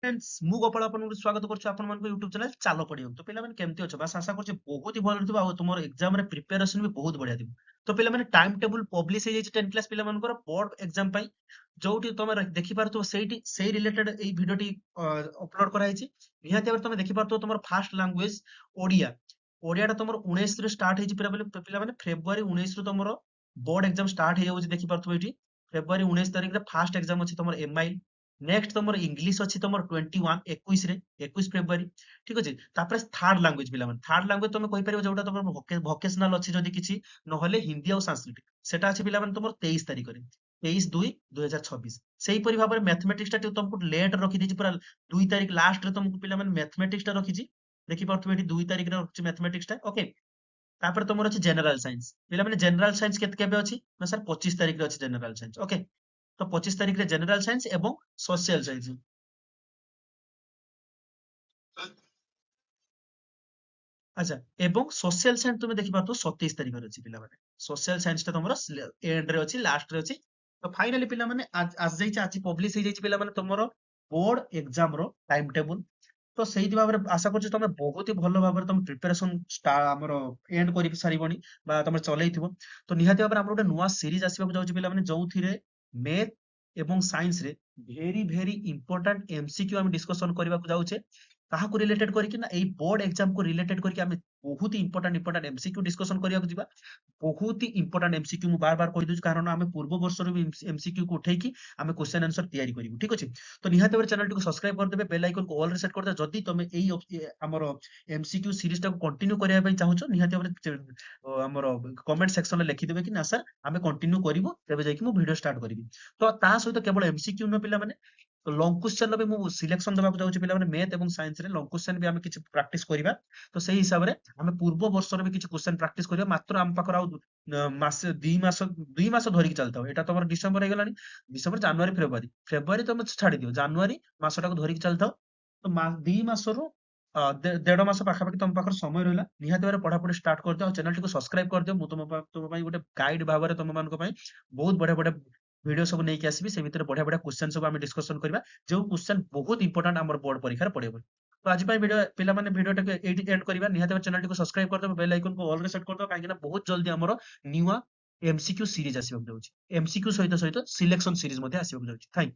friends मु गोपाल आपनको स्वागत करछु आपन मन को YouTube चैनल चालो पडियो तो पिला माने केमती अछ बस आशा करछु बहुत ही भलो थिबा आ तुमर एग्जाम रे प्रिपरेशन भी बहुत बढ़िया थिबो तो पिला माने टाइम टेबल पब्लिश हे जाय 10 क्लास पिला मानकर बोर्ड एग्जाम पई जोठी तमे देखि पारतो सेही सेही रिलेटेड एई वीडियोटी अपलोड करा हिची निहाती भाबे तमे देखि पारतो तुमर फास्ट लैंग्वेज ओडिया ओडियाटा तुमर 19 रे स्टार्ट हेची पिला माने फेब्रुआरी 19 रो तुमर बोर्ड एग्जाम स्टार्ट हे जाउची देखि पारतो एठी फेब्रुआरी 19 तारिख रे फास्ट एग्जाम अछि तुमर एमआई नेक्स्ट तुमर इंग्लिश अछि तुमर 21 21 रे 21 फेब्रुआरी ठीक अछि तापर थर्ड लैंग्वेज पिला माने थर्ड लैंग्वेज तुम कहि परिबो जोटा तुमर वोकेशनल अछि जदी किछि नहले हिंदी और संस्कृत सेटा अछि पिला माने तुमर 23 तारिख रे 23/2/2026 सेही परि भाबरे मैथमेटिक्स टा तुमको लेट रखि दिछि पूरा 2 तारिख लास्ट रे तुमको पिला माने मैथमेटिक्स टा रखिछि देखि पारथु एठी 2 तारिख रे रखिछि मैथमेटिक्स टा ओके तापर तुमर अछि जनरल साइंस पिला माने जनरल साइंस केबे अछि ना सर 25 तारिख रे अछि जनरल साइंस ओके तो 25 तारिख रे जनरल साइंस एवं सोशल साइंस अच्छा एवं सोशल साइंस तुम देखि पारतो 27 तारिख रे अछि पिला माने सोशल साइंस टा तुमरो एंड रे अछि लास्ट रे अछि तो फाइनली पिला माने आज जाई आज पब्लिश हे जाई पिला माने तुमरो बोर्ड एग्जाम रो टाइम टेबल तो सेही भाबरे आशा करछु तमे बहुत ही भलो भाबरे तमे प्रिपरेशन हमरो एंड करि सारिबोनी बा तमे चलेइथिबो तो निहाती भाबरे हमर गोटे नुवा सीरीज आसीबा जाउची पिला माने जोउथिरे मैथ एवं साइंस रे भेरी भेरी इंपोर्टेंट एमसीक्यू हम डिस्कशन करबा जाउछे काहाकू रिलेटेड करके ना एई बोर्ड एग्जाम को रिलेटेड करके हमें बहुत ही इंपोर्टेंट एमसीक्यू डिस्कशन करिया जिबा बहुत ही इंपोर्टेंट एमसीक्यू मु बार बार कहि दउछ कारण हमें पूर्व वर्ष रो भी एमसीक्यू को उठेकी हमें क्वेश्चन आंसर तैयारी करिवु ठीक अछि तो निहाते भाबरे चैनल को सब्सक्राइब कर देबे बेल आइकन को ऑल रे सेट कर दे जदी तमे एई हमर एमसीक्यू सीरीज टा को कंटिन्यू करिया पई चाहूछो निहाते भाबरे हमर कमेंट सेक्शन में लिखि देबे कि ना सर हमें कंटिन्यू करिवु तबे जाय कि मु वीडियो स्टार्ट करिवि तो ता सहित केवल एमसीक्यू न पिला माने तो लॉन्ग क्वेश्चन भी मु सिलेक्शन देबाक जाउछि पिला माने मैथ एवं साइंस रे लॉन्ग क्वेश्चन भी हमें किछ प्रैक्टिस करिबा तो सेही हिसाब रे हमें पूर्व वर्ष रे भी किछ क्वेश्चन प्रैक्टिस करिबा मात्र हम पाखर आउ मासे 2 मास धरि कि चलताओ एटा तमर डिसेंबर हे गेलानी डिसेंबर जनवरी फेब्रुआरी फेब्रुआरी तमे छाडी दियो जनवरी मासटा को धरि कि चलताओ तो 2 मास रो देढ़ मास पाखापाखि तम पाखर समय रहला निहाती भाबरे पढ़ापढ़ी स्टार्ट कर दियो चैनल टी को सब्सक्राइब कर दियो मु तुम पई गोटे गाइड भाबरे तुम मान को पई बहुत बढ़िया बढ़िया वीडियो सब नेकी आसीबी से भितर बढ़िया बढ़िया क्वेश्चन सब हम डिस्कशन करबा जो क्वेश्चन बहुत इंपोर्टेंट हमर बोर्ड परीक्षा रे पड़िबो तो आज पई वीडियो पिला माने वीडियो टा एडी एंड करबा निहाती चैनल टी को सब्सक्राइब कर दो बेल आइकन को ऑल रे सेट कर दो काहे ना बहुत जल्दी हमर न्यूआ एमसीक्यू सीरीज आसीबो जाउची एमसीक्यू सहित सहित सिलेक्शन सीरीज मध्ये आसीबो जाउची थैंक